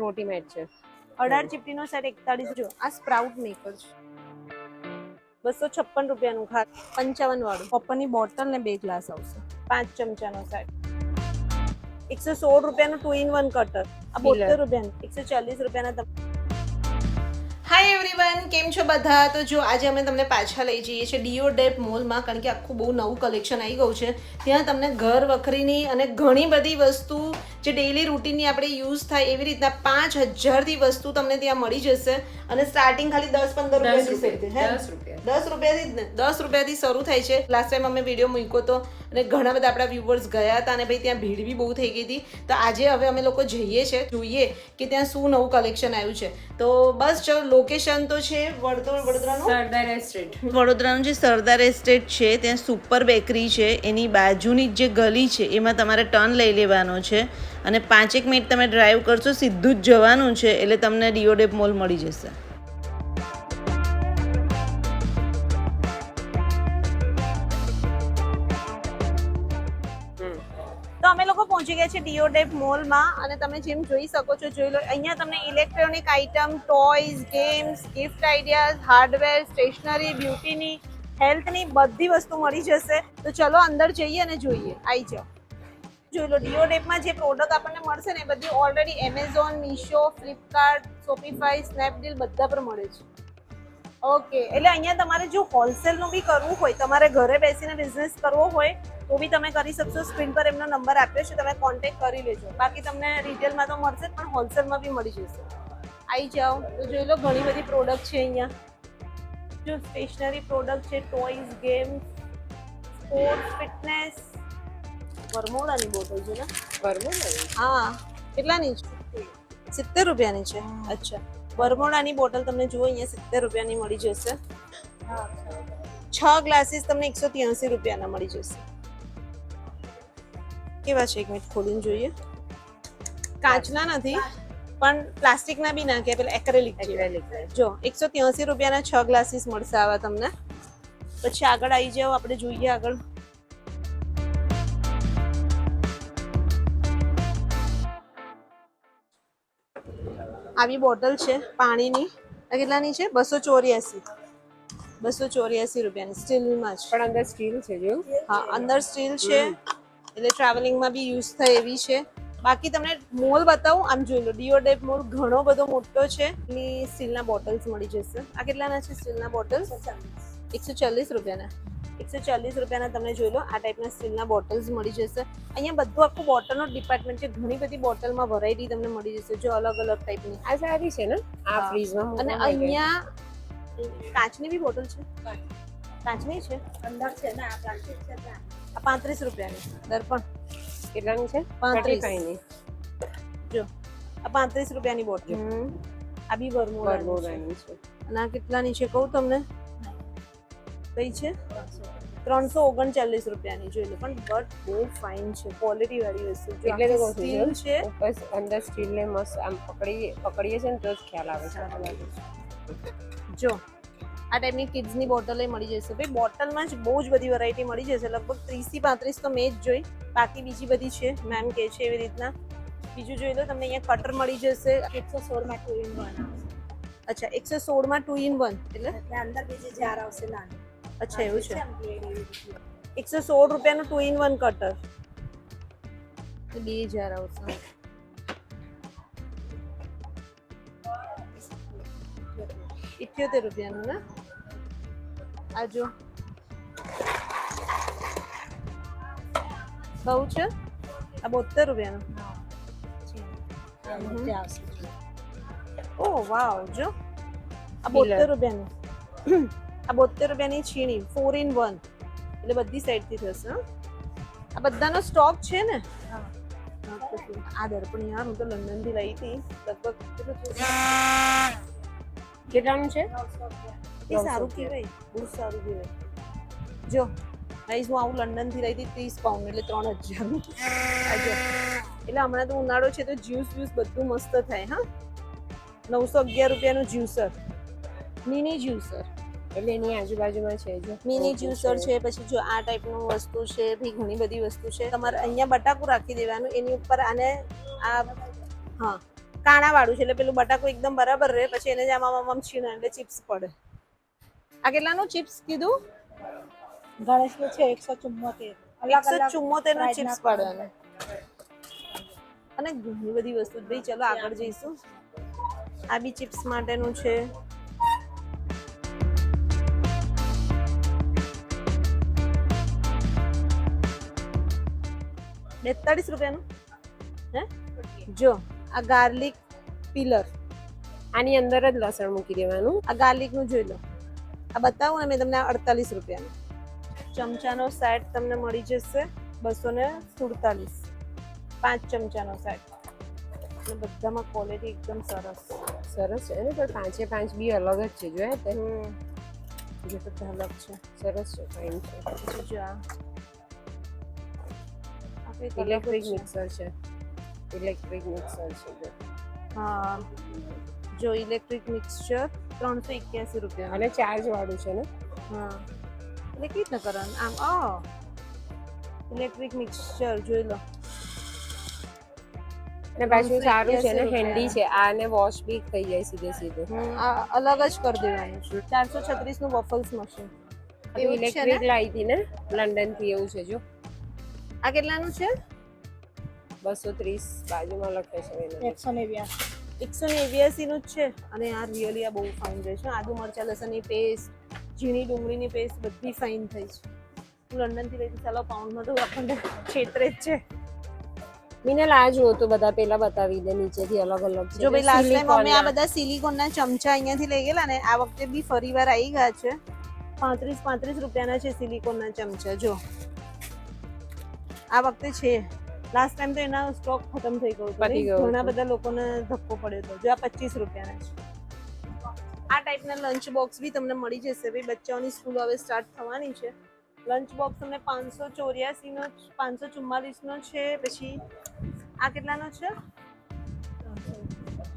રોટી mat છે. 18 ચીપટીનો set 41. જો આ સ્પ્રાઉટ મેકર છે 256 રૂપિયાનું. ખા 55 વાળું. કોપરની બોટલ ને 2 ગ્લાસ આવશે. 5 ચમચાનો સેટ 116 રૂપિયાનું 2 in 1 કટર. આ 72 રૂપિયાનું. 140 રૂપિયાના. હાય એવરીવન, કેમ છો બધા? તો જો આજે અમે તમને પાછા લઈ જઈએ છીએ ડીઓ ડેપ મોલમાં, કારણ કે આખું બહુ નવું કલેક્શન આવી ગયું છે. ત્યાં તમને ઘર વખરીની અને ઘણી બધી વસ્તુ જે ડેઈલી રૂટીનની આપણે યુઝ થાય એવી રીતના 5000થી વસ્તુ તમને ત્યાં મળી જશે. અને સ્ટાર્ટિંગ ખાલી 10-15 રૂપિયાથી 10 રૂપિયાથી જ ને 10 રૂપિયાથી શરૂ થાય છે. લાસ્ટ ટાઈમ અમે વિડીયો મૂક્યો હતો અને ઘણા બધા આપણા વ્યુઅર્સ ગયા હતા અને ભાઈ ત્યાં ભીડ બી બહુ થઈ ગઈ હતી. તો આજે હવે અમે લોકો જઈએ છીએ, જોઈએ કે ત્યાં શું નવું કલેક્શન આવ્યું છે. તો બસ ચલો, લોકેશન તો છે વડોદરાનું સરદાર એસ્ટેટ. વડોદરાનું જે સરદાર એસ્ટેટ છે ત્યાં સુપર બેકરી છે, એની બાજુની જે ગલી છે એમાં તમારે ટર્ન લઈ લેવાનો છે અને 5 મિનિટ તમે ડ્રાઈવ કરશો, સીધું જ જવાનું છે એટલે તમને ડીઓ ડેપ મોલ મળી જશે. તો અમે લોકો પહોંચી ગયા છે ડીઓ ડેપ મોલમાં અને તમે જેમ જોઈ શકો છો, જોઈ લો. અહીંયા તમને electronic item, toys, games, gift ideas, hardware, stationery, બ્યુટીની, હેલ્થની બધી વસ્તુ મળી જશે. તો ચલો અંદર જઈએ અને જોઈએ. આવી જાઓ, જોઈ લો. ડીઓ ડેપમાં જે પ્રોડક્ટ આપણને મળશે ને એ બધી already Amazon, Meesho, Flipkart, Shopify, Snapdeal બધા પર મળે છે. ઓકે, એટલે અહીંયા તમારે જો હોલસેલનું બી કરવું હોય, તમારે ઘરે બેસીને બિઝનેસ કરવો હોય તો બી તમે કરી શકશો. સ્ક્રીન પર એમનો નંબર આપ્યો છે, તમે કોન્ટેક્ટ કરી લેજો. બાકી તમને રિટેલમાં તો મળશે જ, પણ હોલસેલમાં બી મળી જશે. આવી જાઓ. તો જોઈ લો, ઘણી બધી પ્રોડક્ટ છે અહીંયા. જો સ્ટેશનરી પ્રોડક્ટ છે, ટોયઝ, ગેમ્સ, સ્પોર્ટ્સ, ફિટનેસ. વરમોડાની બોટલ છે ને? બરોબર. હા, કેટલાની છે? 70 રૂપિયાની છે. અચ્છા, વરમોડાની બોટલ તમને જુઓ અહીંયા 70 રૂપિયાની મળી જશે. 6 ગ્લાસીસ તમને 183 રૂપિયાના મળી જશે. કેવા છે? એક મિનિટ ખોલીને જોઈએ. કાચના નથી પણ પ્લાસ્ટિકના બી ના કે પેલા એક્રેલિક છે. જો 183 રૂપિયાના 6 ગ્લાસીસ મળશે આવા તમને. પછી આગળ આવી જાઓ, આપણે જોઈએ આગળ. આવી બોટલ છે પાણીની. આ કેટલાની છે? 284 રૂપિયાની. સ્ટીલમાં છે. પણ અંદર સ્ટીલ છે જો. હા, અંદર સ્ટીલ છે એટલે ટ્રાવેલિંગમાં બી યુઝ થાય એવી છે. બાકી તમને મોલ બતાવું. આમ જોઈ લો, ડીઓ ડેપ મોલ ઘણો બધો મોટો છે. એની સ્ટીલના બોટલ્સ મળી જશે. આ કેટલાના છે સ્ટીલના બોટલ્સ? 140 રૂપિયાના. 140 રૂપિયાના તમને જોઈ લો આ ટાઈપના સ્ટીલના બોટલ્સ મળી જશે. અહીંયા બધું આખું બોટલનો ડિપાર્ટમેન્ટ છે. ઘણી બધી બોટલમાં વેરાયટી તમને મળી જશે. જો અલગ અલગ ટાઈપની. આ સારી છે ને, આ ફ્રીઝમાં. અને અહીંયા કાચની બી બોટલ છે. કાચની છે અંદર છે ને. આ પ્લાસ્ટિક છે. આ 35 રૂપિયાની. દર્પણ કેટલાની છે? 35 ની. જો આ 35 રૂપિયાની બોટલ. આ બી વરમોડાની છે. અને આ કેટલાની છે કહું તમને? કઈ છે? 339 રૂપિયાની. જોઈ લો, પણ બટ બહુ ફાઇન છે, ક્વોલિટી વાળી વસ્તુ. એટલે તો કહું સ્ટીલ છે. બસ અંદર સ્ટીલ ને મસ્ત આમ પકડીએ છે ને તો જ ખ્યાલ આવે છે. જો આ ટાઈપની કિડ્સની બોટલ મળી જશે. ભાઈ બોટલમાં જ બહુ જ બધી વેરાયટી મળી જશે. લગભગ 30 થી 35 તો મેં જ જોઈ. બાકી બીજી બધી છે, મેમ કે છે એવી રીતના. બીજું જોઈ લો, તમને અહીંયા કટર મળી જશે. 116 માં 2 in 1. અચ્છા, 116 માં 2 in 1 એટલે અંદર બીજી જાર આવશે નાની. અચ્છા, એવું છે. 116 રૂપિયાનું 2 in 1 કટર. 2 જાર આવશે. ₹78 ને? આ જો બહુ છે. આ 72 રૂપિયાનું. ઓ વાવ, જો આ 72 રૂપિયાનું. આ 72 રૂપિયાની છીણી 4 in 1 એટલે બધી સાઈડથી થશે. આ બધાનો સ્ટોક છે ને? આ દર્પણ યાર હું તો લંડન થી લઈ હતી. લગભગ કેટલાનું છે? એ સારું કહેવાય, બહુ સારું કહેવાય. જો ગાઈસ, હું આવું લંડન થી લઈ હતી 30 પાઉન્ડ એટલે 3000 આ જો. એટલે હમણાં તો ઉનાળો છે તો જ્યુસ બધું મસ્ત થાય. હા, 911 રૂપિયાનું જ્યુસર, મિની જ્યુસર. એટલે એની આજુબાજુમાં છે જો મિની જ્યુસર છે. પછી જો આ ટાઈપનું વસ્તુ છે, ભી ઘણી બધી વસ્તુ છે. તમારે અહીંયા બટાકું રાખી દેવાનું, એની ઉપર આને આ હા કાણા વાળું છે એટલે પેલું બટાકું એકદમ બરાબર રહે, પછી એને જ આમ છીણે એટલે ચિપ્સ પડે. આ કેટલાનું ચિપ્સ કીધું? ગણેશનું છે 174. 174 નું ચિપ્સ પડે એને. અને ઘણી બધી વસ્તુ. ભાઈ ચલો આગળ જઈશું. આ બી ચિપ્સ માટેનું છે. 42 રૂપિયાનું. હે જો આ ગાર્લિક પિલર, આની અંદર જ લસણ મૂકી દેવાનું. આ ગાર્લિક નું જોઈ લો. આ બતાવું ને મેં તમને 48 રૂપિયાનું. ચમચાનો સેટ તમને મળી જશે 247. 5 ચમચાનો સેટ. બધામાં ક્વોલિટી એકદમ સરસ સરસ છે ને, પણ 5 5 બી અલગ જ છે. જોયા તે જે બધા અલગ છે. સરસ છે, ફાઇન છે. પછી જો આ કંઈક અલગ જ ઇલેક્ટ્રિક છે. મિક્સર છે. ઇલેક્ટ્રિક મિક્સર છે. હા જો ઇલેક્ટ્રિક મિક્સચર 381 રૂપિયા. અને ચાર્જ વાળું છે ને. હા એટલે કેવી રીતના કરવાનું આમ? ઇલેક્ટ્રિક મિક્સચર જોઈ લો. અને પાછું સારું છે ને, 381 હેન્ડી છે. આને વોશ બી થઈ જાય સીધે સીધું. આ અલગ જ કરી દેવાનું છે. 436 નું વોફલ્સ મશીન. એવું જ છે ઇલેક્ટ્રિક ને? લાવી હતી ને લંડન થી. એવું છે જો. આ કેટલાનું છે? 230 બાજુમાં લખે છે એને. 189. 189 નું જ છે. અને આ રિયલી આ બહુ ફાઇન રહે છે. આદુ મરચા લસણની પેસ્ટ, ઝીણી ડુંગળીની પેસ્ટ બધી ફાઇન થઈ છે. હું લંડન થી લઈ ચાલો પાઉન્ડમાં તો આપણને છેતરે જ છે. મિનલ આ જુઓ તો બધા પેલા બતાવી દે નીચેથી અલગ અલગ છે. જો ભાઈ લાસ્ટ ટાઈમ સિલિકોનના. અમે આ બધા સિલિકોનના ચમચા અહીંયાથી લઈ ગયેલા ને, આ વખતે બી ફરી વાર આવી ગયા છે. 35 રૂપિયાના છે સિલિકોનના ચમચા. જો આ વખતે છે. લાસ્ટ ટાઈમ તો એના સ્ટોક ખતમ થઈ ગયો હતો. પતી ગયો ઘણા હતો. બધા લોકોને ધક્કો પડ્યો હતો. જો આ 25 રૂપિયાના છે. આ ટાઈપના લંચ બોક્સ બી તમને મળી જશે. ભાઈ બચ્ચાઓની સ્કૂલ હવે સ્ટાર્ટ થવાની છે. લંચ બોક્સ તમને 584 નો 544 નો છે. પછી આ કેટલાનો છે?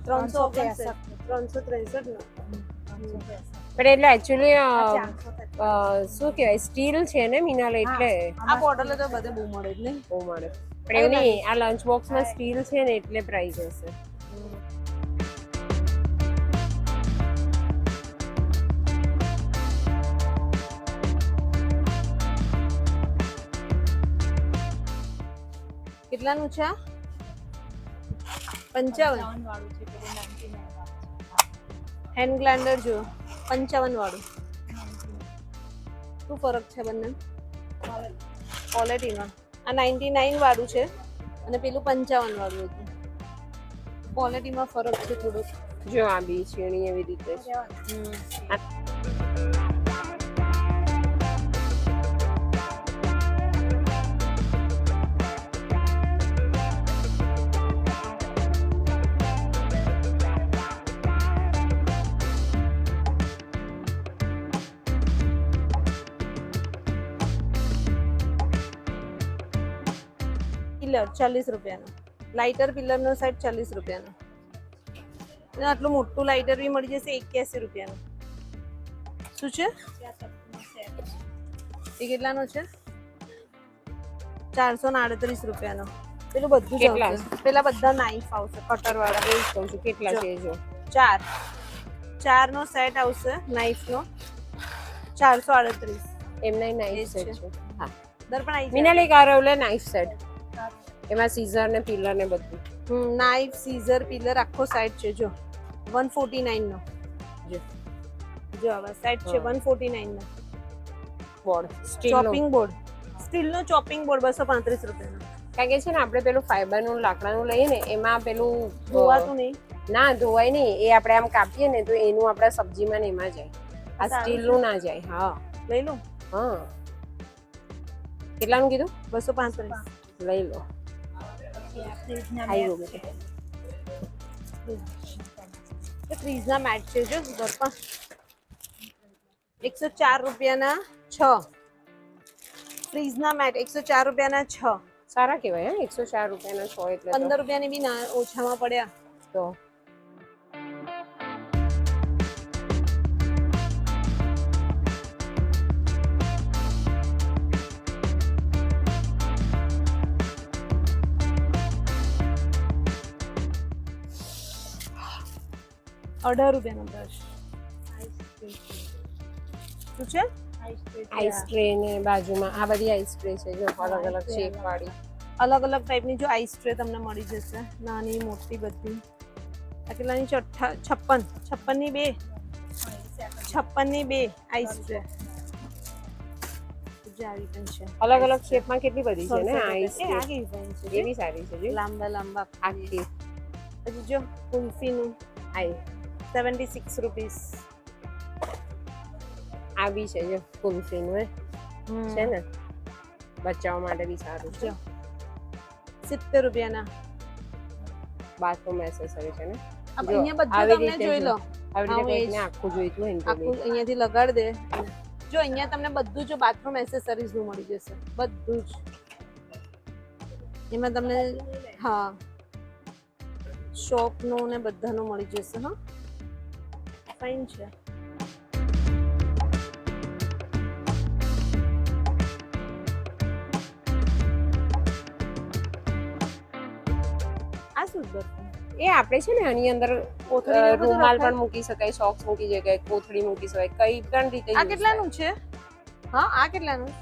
363 નો. પણ એટલે એકચ્યુઅલી શું કહેવાય, સ્ટીલ છે ને મિનલ, એટલે આ બોટલ તો બધે બહુ મળે જ નહીં. બહુ મળે. પણ એવું નહીં, આ લંચ બોક્સમાં સ્ટીલ છે ને એટલે પ્રાઇસ હશે. કેટલાનું છે આ? 55. વાળું છે પેલું 99 હેન્ડ ગ્લાન્ડર જો 55 વાળું. શું ફરક છે બંને ક્વોલિટીમાં? આ 99 વાળું છે અને પેલું 55 વાળું હતું. ક્વોલિટીમાં ફરક છે થોડુંક. જો આ બી છીણી એવી રીતે છે. પિલર 40 રૂપિયાનો. લાઇટર પિલરનો સેટ 40 રૂપિયાનો. અને આટલું મોટું લાઇટર બી મળી જશે 81 રૂપિયાનું. શું છે એ? કેટલાનો છે? 438 રૂપિયાનો. પેલું બધું જ કેટલા? આવશે. પેલા બધા નાઈફ આવશે કટર વાળા. એ જ કહું છું કેટલા છે એ જો. 4 નો સેટ આવશે નાઈફ નો. 438. એમને એ નાઇફ જ સેટ છે. છે. હા દર પણ આવી મિનલ એક આ રહ્યું લે નાઇફ સેટ. એમાં સીઝર ને પિલર ને બધું. નાઈફ સીઝર પિલર આખો સેટ છે જો 149 નો. જો જો આવા સેટ છે હા. 149 નો. બોર્ડ સ્ટીલ નો. ચોપિંગ બોર્ડ, સ્ટીલ નો ચોપિંગ બોર્ડ 235 રૂપિયાનો. કારણ કે છે ને આપણે પેલું ફાઈબર નું લાકડાનું લઈએ ને એમાં પેલું ધોવાતું નહીં. ના ધોવાય નહીં. એ આપણે આમ કાપીએ ને તો એનું આપણા સબ્જીમાં ને એમાં જાય. આ સારું સ્ટીલ છે. નું ના જાય. હા લઈ લો. હા. કેટલાનું કીધું? 235. લઈ લો. ફ્રીજના આવ્યું મેટ બધું. એ ફ્રીજના મેટ છે જો ઘર પર 104 રૂપિયાના 6. ફ્રીજના મેટ 104 રૂપિયાના 6. સારા કહેવાય હે 104 રૂપિયાના 6 એટલે 15 રૂપિયાની બી ના ઓછામાં પડ્યા. તો 18 રૂપિયાનો બ્રશ. શું છે? આઈસ ટ્રે ને બાજુમાં આ બધી આઈસ ટ્રે છે જો અલગ અલગ શેપ વાળી. અલગ અલગ ટાઈપની જો આઈસ ટ્રે તમને મળી જશે, નાની મોટી બધી. આ કેટલાની છે? 56 ની બે 56 ની બે આઈસ ટ્રે. આવી પણ છે અલગ અલગ શેપમાં કેટલી બધી છે ને આઈસ એ ટ્રે. આ કેવી fine છે એ બી સારી છે જો લાંબા લાંબા. આખી. પછી જો કુલ્ફીનું આઈ 76 રૂપીસ. આ બી છે જો કુલ્ફીનું હે છે ને બચ્ચાઓ માટે બી સારું છે. જો 70 રૂપિયાના. બાથરૂમ એસેસરી છે ને અહીંયા બધું આવી તમને રીતે જોઈ લો. આવી હા, રીતે એ જ. કોઈકને આખું જોઈતું હોય ને તો આખું અહીંયાથી લગાડ દે. જો અહીંયા તમને બધું જો બાથરૂમ એસેસરીઝ નું મળી જશે બધું જ. એમાં તમને હા શોપ નું ને બધાનું મળી જશે. હા ફાઇન છે. આ શું બરફી? એ આપણે છે ને આની અંદર કોથળી ને બધું રૂમાલ રખાય? પણ મૂકી શકાય, સોક્સ મૂકી શકાય, કોથળી મૂકી શકાય, કઈ પણ રીતે આ કેટલાનું છે? હા આ કેટલાનું?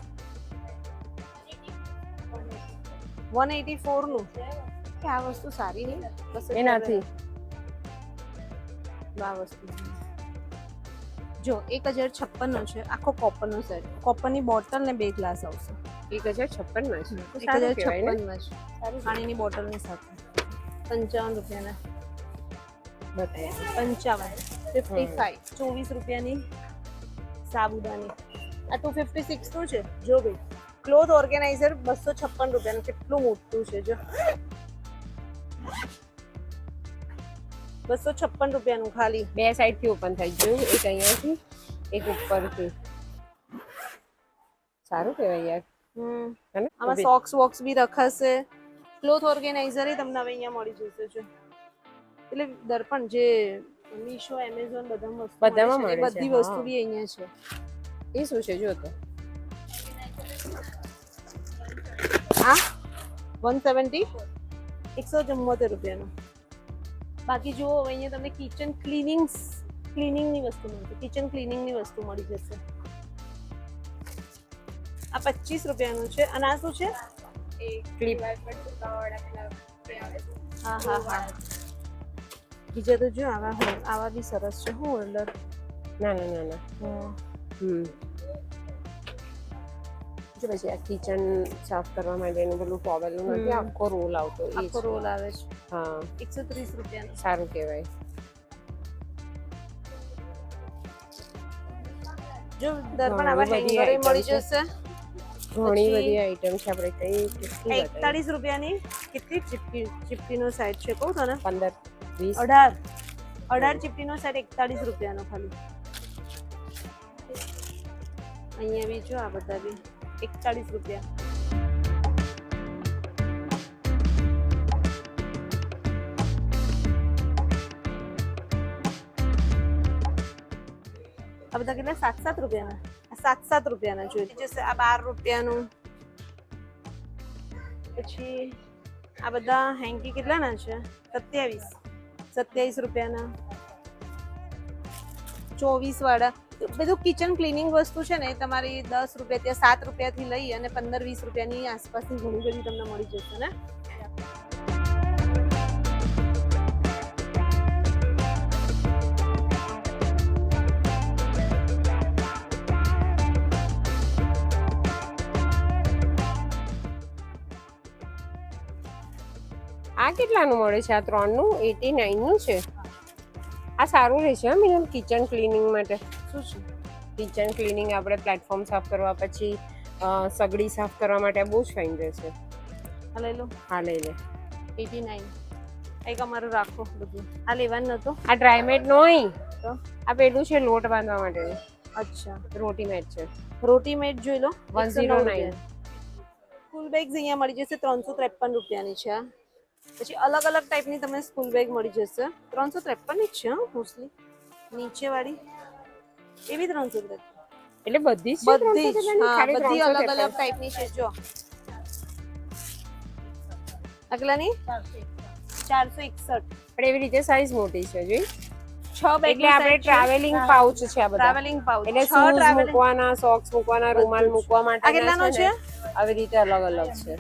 184 નું. કે આ વસ્તુ સારી નહીં બસ એ નથી. આ વસ્તુ જો 1056 નો છે આખો કોપર નો સેટ. કોપર ની બોટલ ને 2 ગ્લાસ આવશે. 1056 માં છે તો સારું કહેવાય 1056 ને. માં છે પાણીની બોટલ ની સાથે 55 રૂપિયાના. બતાવો 55 55 24 રૂપિયાની સાબુદાની. આ 256 નું છે જો ભાઈ. ક્લોથ ઓર્ગેનાઇઝર 256 રૂપિયાનું. કેટલું મોટું છે જો 256 રૂપિયાનું ખાલી. બે સાઈડ થી ઓપન થાય જોયું, એક અહીંયાથી એક ઉપરથી. સારું કહેવાય યાર. હે ને? આમાં સોક્સ બોક્સ બી રખાશે. ક્લોથ ઓર્ગેનાઇઝર તમને હવે અહીંયા મળી જશે જો. એટલે દર્પણ જે મીશો એમેઝોન બધામાં મળે છે, બધી હા. વસ્તુ બી અહીંયા છે. એ શું છે જો તો આ 170 174 રૂપિયાનું. બાકી જુઓ અહીંયા તમને કિચન ક્લીનિંગની વસ્તુ મળશે. કિચન ક્લીનિંગની વસ્તુ મળી જશે. આ 25 રૂપિયાનું છે. અને આ શું છે? ક્લિપ. હા હા હા બીજા તો જો આવા બી સરસ છે. હું હોલ્ડર ના ના ના ના જો પછી આ કિચન સાફ કરવા માટેનું પેલું ટોવેલનું નથી આખો રોલ આવતો એ આખો છે. રોલ આવે છે. હા 130 રૂપિયાનો. સારું કહેવાય. જો દર્પણ આવા ઘણી બધી હેંગર item મળી છે. જશે. ઘણી પછી બધી આઈટમ છે આપણે કઈ કેટલી 41 રૂપિયાની કેટલી ચીપટીનો સેટ છે કહું તને? 15 20 18 ચીપટીનો સેટ 41 રૂપિયાનો ખાલી. અહીંયા બી જો આ બધા બી 41 રૂપિયા. આ બધા કેટલા 7 રૂપિયાના. 7 રૂપિયાના જોઈએ જશે. આ 12 રૂપિયાનું. પછી આ બધા હેન્કી કેટલાના છે? 27 રૂપિયાના. 24 વાળા. બધું કિચન ક્લીનિંગ વસ્તુ છે ને એ તમારી 10 રૂપિયા ત્યાં 7 રૂપિયાથી લઈ અને 15-20 રૂપિયાની આસપાસની ઘણી બધી તમને મળી જશે ને. આ કેટલાનું મળે છે? આ 3 નું 89 નું છે. આ સારું રહેશે હા મિનિમમ કિચન ક્લીનિંગ માટે. શું છે? કિચન ક્લીનિંગ આપણે પ્લેટફોર્મ સાફ કરવા પછી સગડી સાફ કરવા માટે આ બહુ જ ફાઇન રહેશે. આ લઈ લો. હા લઈ લે. 89 એક અમારું રાખો બધું. આ લેવાનું નતો? આ ડ્રાય મેટ નહીં તો આ પેલું છે લોટ બાંધવા માટેનું અચ્છા રોટી મેટ છે. રોટી મેટ જોઈ લો 109. સ્કૂલ બેગ્સ અહીંયા મળી જશે 353 રૂપિયાની છે. પછી અલગ અલગ ટાઈપની તમને સ્કૂલ બેગ મળી જશે. 353 ની જ છે હા મોસ્ટલી. નીચે વાળી એ બી 353. એટલે બધી જ છે બધી જ 353 ની? હા ખાલી બધી અલગ 353. અલગ ટાઈપની છે જો. આગલાની 461. પણ એવી રીતે સાઈઝ મોટી છે જોઈ. બેગ એટલે આપણે ટ્રાવેલિંગ પાઉચ છે આ બધા. ટ્રાવેલિંગ પાઉચ એટલે 6 શૂઝ ટ્રાવેલિંગ મૂકવાના, સોક્સ મૂકવાના, રૂમાલ મૂકવા આ માટે કેટલાનો છે? આવી રીતે અલગ અલગ છે.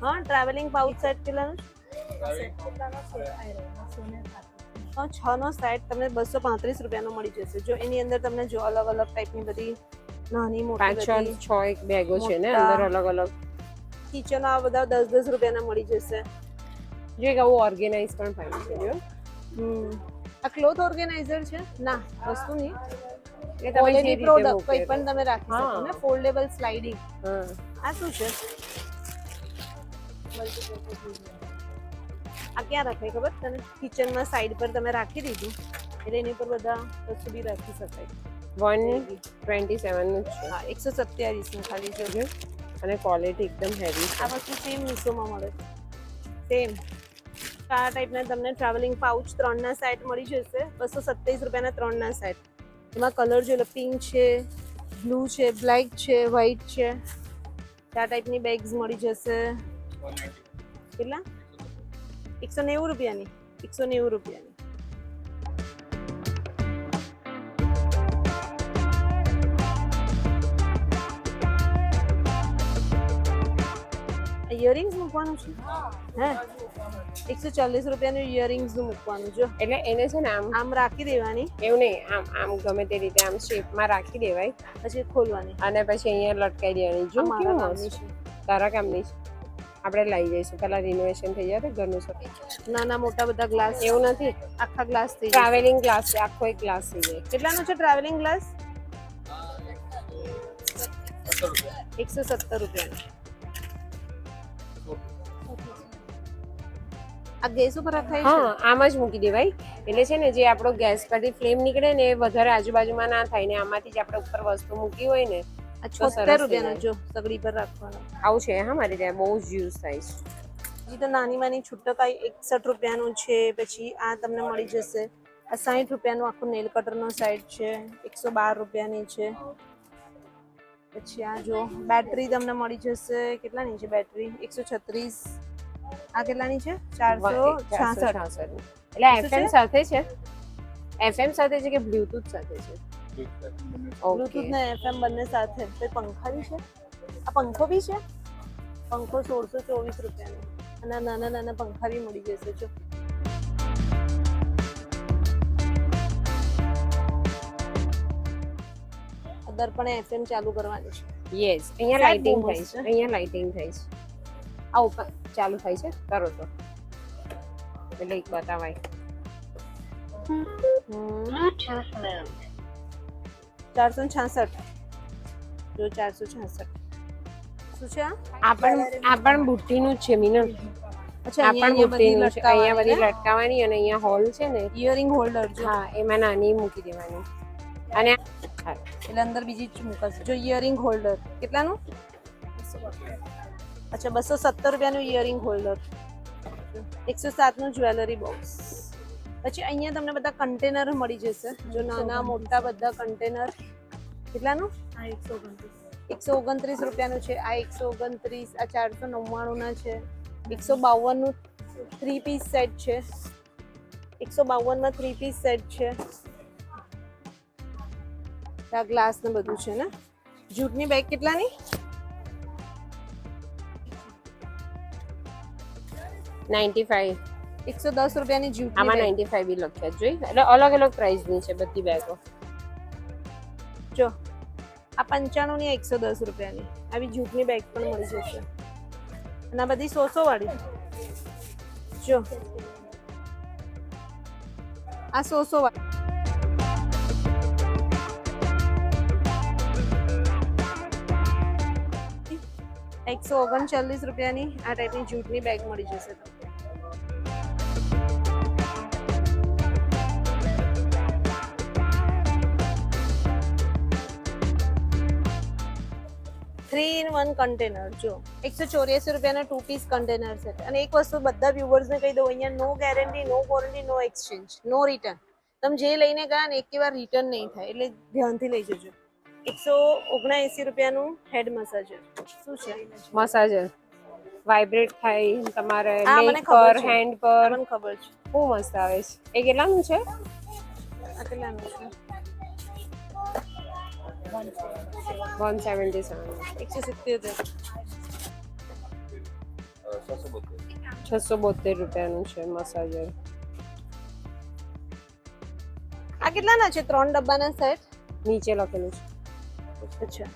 હા ટ્રાવેલિંગ પાઉચ સેટ કેટલાનો છે? હા 6 નો સેટ તમને 235 રૂપિયાનો મળી જશે. જો એની અંદર તમને જો અલગ અલગ ટાઈપની બધી નાની મોટી પાછળ બધી 6 એક બેગો છે ને મોટા. અંદર અલગ અલગ. કિચન આ બધા 10 રૂપિયાના મળી જશે. જો એક આવું ઓર્ગેનાઇઝ પણ ફાઇન છે જો. આ ક્લોથ ઓર્ગેનાઇઝર છે ના વસ્તુ નહીં એ તમે જે ક્વોલિટી રીતે પ્રોડક્ટ મૂકે કોઈ પણ તમે રાખી શકો હા. ને ફોલ્ડેબલ સ્લાઇડિંગ. હા. આ શું છે? આ ક્યાં રખાય ખબર તને? કિચનમાં સાઈડ પર તમે રાખી દીધું એટલે એની પર બધા વસ્તુ બી રાખી શકાય. 127 નું જ છે. હા 127 નું ખાલી જોજો. અને ક્વોલિટી એકદમ હેવી છે. આ વસ્તુ સેમ મીશોમાં મળે છે. સેમ આ ટાઈપના તમને ટ્રાવેલિંગ પાઉચ 3 ના સેટ મળી જશે 227 રૂપિયાના 3 ના સેટ. એમાં કલર જો પિંક છે, બ્લુ છે, બ્લેક છે, વ્હાઈટ છે. આ ટાઈપની બેગ્સ મળી જશે. કેટલા? 190 રૂપિયાની. 190 રૂપિયાની. ઇયરિંગ્સ મૂકવાનું છે હે 140 રૂપિયાનું ઇયરિંગ્સ નું મૂકવાનું જો એટલે એને છે ને આમ આમ રાખી દેવાની એવું નહીં આમ આમ ગમે તે રીતે આમ શેપમાં રાખી દેવાય પછી ખોલવાની અને પછી અહીંયા લટકાઈ દેવાની જો આ મારા કેવું કામની મસ્ત છે તારા કામની છે આપણે લઈ જઈશું પેલા રિનોવેશન થઈ જાય તો ઘરનું સર નાના મોટા બધા ગ્લાસ એવું નથી આખા ગ્લાસ થઈ જાય ટ્રાવેલિંગ ગ્લાસ છે આખો એક ગ્લાસ થઈ જાય કેટલાનો છે ટ્રાવેલિંગ ગ્લાસ 170 રૂપિયાનો આ ગેસ ઉપર રખાય છે હા આમ જ મૂકી દેવાય એટલે છે ને જે આપણો ગેસ પરથી ફ્લેમ નીકળે ને એ વધારે આજુબાજુમાં ના થાય ને આમાંથી જ આપણે ઉપર વસ્તુ મૂકી હોય ને આ તો સરસ 76 રૂપિયાનો જો સગડી પર રાખવાનો આવું છે હા મારી ત્યાં બહુ જ યુઝ થાય છે જી તો નાની નાની છૂટક આ 61 રૂપિયાનું છે પછી આ તમને મળી જશે આ 60 રૂપિયાનું આખું નેલ કટરનો સેટ છે 112 રૂપિયાની છે પછી આ જો બેટરી તમને મળી જશે કેટલાની છે બેટરી 136 આ કેટલાની છે 466 એટલે એફએમ સાથે છે એફએમ સાથે છે કે બ્લૂટૂથ સાથે છે બ્લૂટૂથ ને એફએમ બંને સાથે તો પંખા બી છે આ પંખો બી છે પંખો 1624 રૂપિયાનો અને નાના નાના પંખા બી મળી જશે જો દર્પણ એફએમ ચાલુ કરવાની છે યસ અહીંયા લાઇટિંગ થાય છે અહીંયા લાઇટિંગ થાય છે આ ઉપર ચાલુ થાય છે કરો તો એટલે એક બતાવાય 466 જો 466 શું છે આ પણ બુટ્ટીનું જ છે મીનલ અચ્છા આ પણ બુટ્ટીનું છે અહીંયા બધી લટકાવવાની અને અહીંયા હોલ છે ને ઇયરિંગ હોલ્ડર જો હા એમાં નાની મૂકી દેવાની અને એટલે અંદર બીજી જ મૂકશે જો ઇયરિંગ હોલ્ડર કેટલાનું અચ્છા 270 રૂપિયાનું ઇયરિંગ હોલ્ડર 107 નું જ્વેલરી બોક્સ પછી અહીંયા તમને બધા કન્ટેનર મળી જશે જો નાના મોટા બધા કન્ટેનર કેટલાનું 129 રૂપિયાનું છે આ 129 આ 499 ના છે 152 નું 3 પીસ સેટ છે 152 માં 3 પીસ સેટ છે આ ગ્લાસ ને બધું છે ને જૂટની બેગ કેટલાની 95 110 રૂપિયાની જૂટની આમાં બેગ 95 બી લખ્યા જોઈ એટલે અલગ અલગ પ્રાઇસની છે બધી બેગો જો આ 95 ની 110 રૂપિયાની આવી જૂટની બેગ પણ મળી જશે અને આ બધી 100 વાળી જો આ 100 વાળી 139 રૂપિયાની આ ટાઈપની જૂટની બેગ મળી જશે તમને 3-in-1 કન્ટેનર જો 184 રૂપિયાના 2 પીસ કન્ટેનર છે અને એક વસ્તુ બધા વ્યુઅર્સને કહી દઉં અહીંયા નો ગેરંટી નો વોરંટી નો એક્સચેન્જ નો રિટર્ન તમે જે લઈને ગયા ને એક વાર રિટર્ન નહીં થાય એટલે ધ્યાનથી લઈ જજો 179 રૂપિયાનું હેડ મસાજર શું છે મસાજર વાઇબ્રેટ થાય તમારે આ મને નેક ખબર પર છે. હેન્ડ પર મને ખબર છે બહુ મસ્ત આવે છે. એ કેટલાનું છે? આ કેટલાનું છે? 177. 177. 672 રૂપિયાનું છે મસાજર. આ કેટલાના છે? 3 ડબ્બાના સેટ. નીચે લખેલું છે. અચ્છા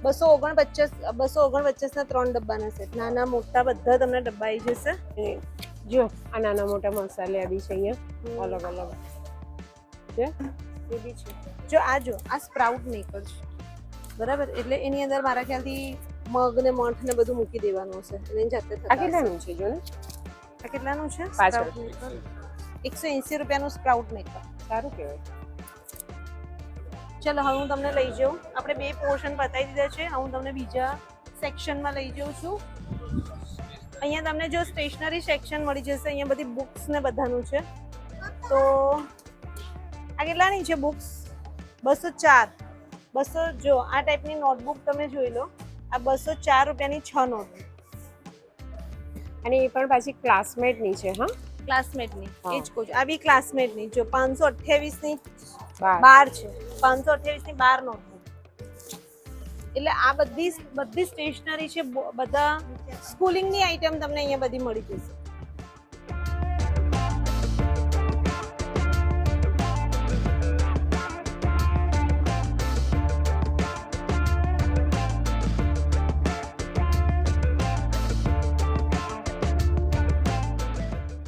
249 ના 3 ડબ્બાના સેટ. નાના મોટા બધા તમને ડબ્બા આવી જશે. જો આ નાના મોટા મસાલા બી છે અહીંયા અલગ અલગ છે. એ બી છે. જો આ સ્પ્રાઉટ મેકર છે બરાબર, એટલે એની અંદર મારા ખ્યાલથી મગ ને મઠ ને બધું મૂકી દેવાનું હશે. એની જાતે આ કેટલાનું છે જો ને? આ કેટલાનું છે? પાછળ. 180 રૂપિયાનું સ્પ્રાઉટ મેકર. સારું કહેવાય. ચલો હવે હું તમને લઈ જાઉં. આપણે 2 પોર્શન બતાવી દીધા છે. હવે હું તમને બીજા સેક્શનમાં લઈ જાઉં છું. અહીંયા તમને જો સ્ટેશનરી સેક્શન મળી જશે. અહીંયા બધી બુક્સ ને બધાનું છે. તો આ કેટલાની છે બુક્સ? 204. જો આ ટાઈપની નોટબુક તમે જોઈ લો. આ 204 રૂપિયાની 6 નોટબુક. અને એ પણ પાછી ક્લાસમેટની છે. હા, ક્લાસમેટની હા. એ જ કહું છું. આ બી ક્લાસમેટની. જો 528 ની 12 12 છે. 528 ની 12 નોટબુક. એટલે આ બધી સ્ટેશનરી છે. બધા સ્કૂલિંગની આઈટમ તમને અહીંયા બધી મળી જશે.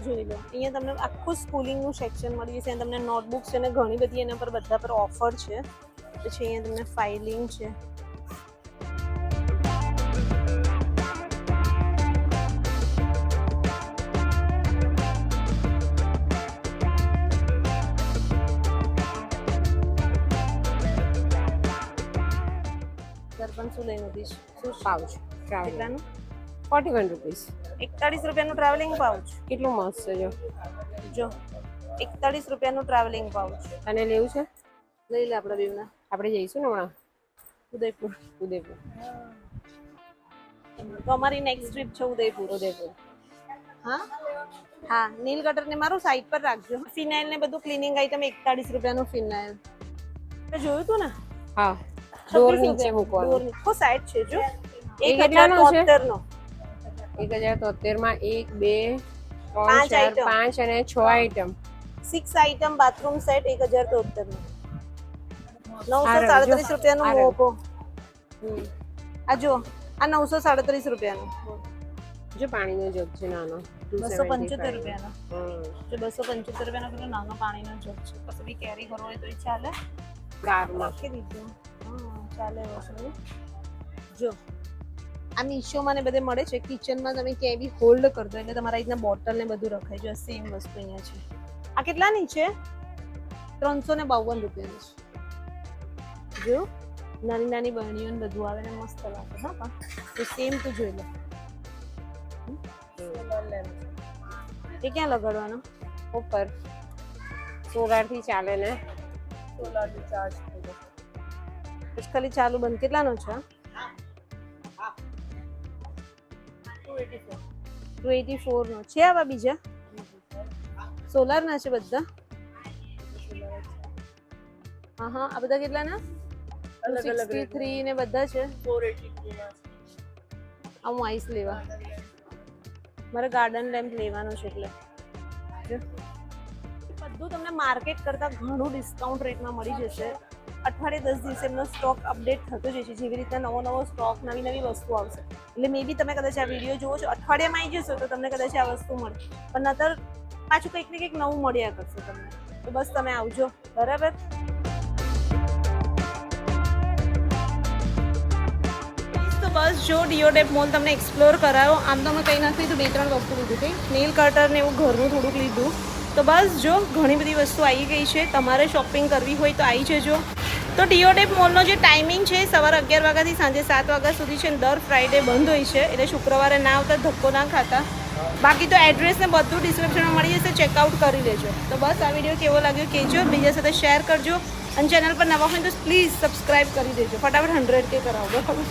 જોઈ લો અહીંયા તમને આખું સ્કૂલિંગનું સેક્શન મળી જશે. તમને નોટબુક્સ છે અને ઘણી બધી એના પર બધા પર ઓફર છે. પછી અહીંયા તમને ફાઇલિંગ છે. દર્પણ શું લઈને હતી? શું પાઉચ ટ્રાવેલ કેટલાનું? 41 રૂપીસ. 41 રૂપિયાનું ટ્રાવેલિંગ પાઉચ. કેટલું મસ્ત છે જો. જો 41 રૂપિયાનું ટ્રાવેલિંગ પાઉચ. અને લેવું છે? લઈ લે આપણા બેવના. આપણે જઈશું ને હમણાં ઉદયપુર. ઉદયપુર. તો અમારી નેક્સ્ટ ટ્રીપ છે ઉદયપુર. હા નીલ ગટર ને મારું સાઈડ પર રાખજો. ફિનાઇલ ને બધું ક્લીનિંગ આઈટમ 41 રૂપિયાનું ફિનાઇલ. તે જોયું તું ને? હા, ડોર નીચે મૂકવાનું. કો સાઈડ છે જો. એ કેટલાનો છે? 1073 નો. 1073 માં 1 2 પાંચ 3 item. 4 5 અને 6 આઈટમ. 6 આઈટમ બાથરૂમ સેટ 1073 નો. 937 રૂપિયાનું મોપો. આ જો આ 937 રૂપિયાનું. જો પાણીનો જગ છે નાનો 275 રૂપિયાનો. હમ. જો 275 રૂપિયાનો પેલો નાનો પાણીનો જગ છે. પછી બી કેરી કરવો હોય તો એ ચાલે. કારમાં રાખી દીધું. હા ચાલે વસ્તુ. જો આ મીશોમાં ને બધે મળે છે. કિચનમાં તમે ક્યાંય બી હોલ્ડ કરી દો એટલે તમારા રીતના બોટલ ને બધું રખાય. જો સેમ વસ્તુ અહીંયા છે. આ કેટલાની છે? 352 રૂપિયાની છે. જો નાની નાની બરણીઓ ને બધું આવે ને મસ્ત લાગે. હા પણ તો સેમ તો જોઈ લો. એ ક્યાં લગાડવાનો? ઉપર સોલાર થી ચાલે ને. સોલારથી ચાર્જ થઈ જાય. પછી ખાલી ચાલુ બંધ કેટલાનો છે? 284 નો છે. આવા બીજા સોલાર ના છે બધા? હા હા આ બધા કેટલાના? 263 ને બધા છે. 482 ના. આ હું આઈસ લેવા મારે ગાર્ડન લેમ્પ લેવાનો છે એટલે બધું તમને માર્કેટ કરતા ઘણું ડિસ્કાઉન્ટ રેટમાં મળી જશે. અઠવાડિયે 10 દિવસે એમનો સ્ટોક અપડેટ થતો જ છે. જેવી રીતે નવો સ્ટોક નવી નવી વસ્તુ આવશે. એટલે મે બી તમે કદાચ આ વિડીયો જોવો છો અઠવાડિયામાં આવી જશો તો તમને કદાચ આ વસ્તુ મળે. પણ નતર પાછું કંઈક ને કંઈક નવું મળ્યા કરશે તમને. તો બસ તમે આવજો બરાબર. તો બસ જો ડીઓડેપ મોલ તમને એક્સપ્લોર કરાયો. આમ તો મેં કંઈ નથી તો 2-3 વસ્તુ લીધી હતી. નેલ કટર ને એવું ઘરનું થોડુંક લીધું. તો બસ જો ઘણી બધી વસ્તુ આવી ગઈ છે. તમારે શોપિંગ કરવી હોય તો આવી જજો. તો ડીઓડેપ મોલનો જે ટાઈમિંગ છે સવારે 11 વાગ્યાથી સાંજે 7 વાગ્યા સુધી છે. દર ફ્રાઈડે બંધ હોય છે એટલે શુક્રવારે ના આવતા ધક્કો ના ખાતા. બાકી તો એડ્રેસ ને બધું ડિસ્ક્રિપ્શનમાં મળી જશે. ચેકઆઉટ કરી લેજો. તો બસ આ વિડીયો કેવો લાગ્યો કહેજો. બીજા સાથે શેર કરજો અને ચેનલ પર નવા હોય તો પ્લીઝ સબસ્ક્રાઈબ કરી દેજો. ફટાફટ 100K કરાવો બરાબર.